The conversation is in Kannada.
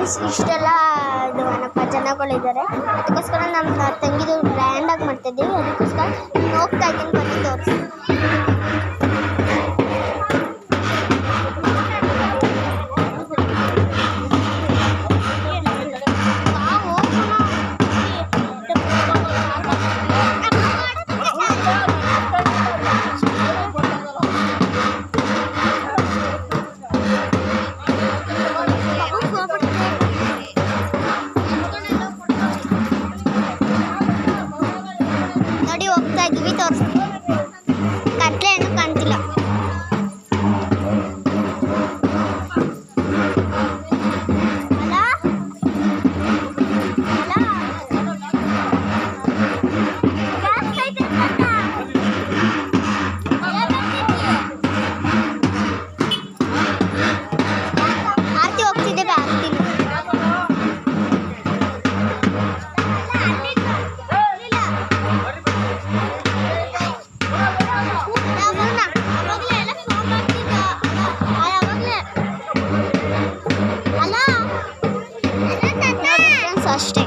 ಇಷ್ಟೆಲ್ಲ ಇದು ಏನಪ್ಪ ಜನಗಳಿದ್ದಾರೆ. ಅದಕ್ಕೋಸ್ಕರ ನಮ್ಮ ತಂಗಿದು ಗ್ರ್ಯಾಂಡಾಗಿ ಮಾಡ್ತಿದ್ದೀವಿ. ಅದಕ್ಕೋಸ್ಕರ ಹೋಗ್ತಾ ಇದ್ದೀನಿ, ಬನ್ನಿ ತೋರಿಸಿ. ನೋಡಿ ಹೋಗ್ತಾ ಇದ್ದೀವಿ, ತೋರಿಸ್ತೀವಿ. ಕತ್ಲೆ ಏನು ಕಾಣ್ತಿಲ್ಲ. ಆರ್ತಿ ಹೋಗ್ತಿದ್ದೇವೆ, ಆರ್ತಿ ಅಷ್ಟೇ.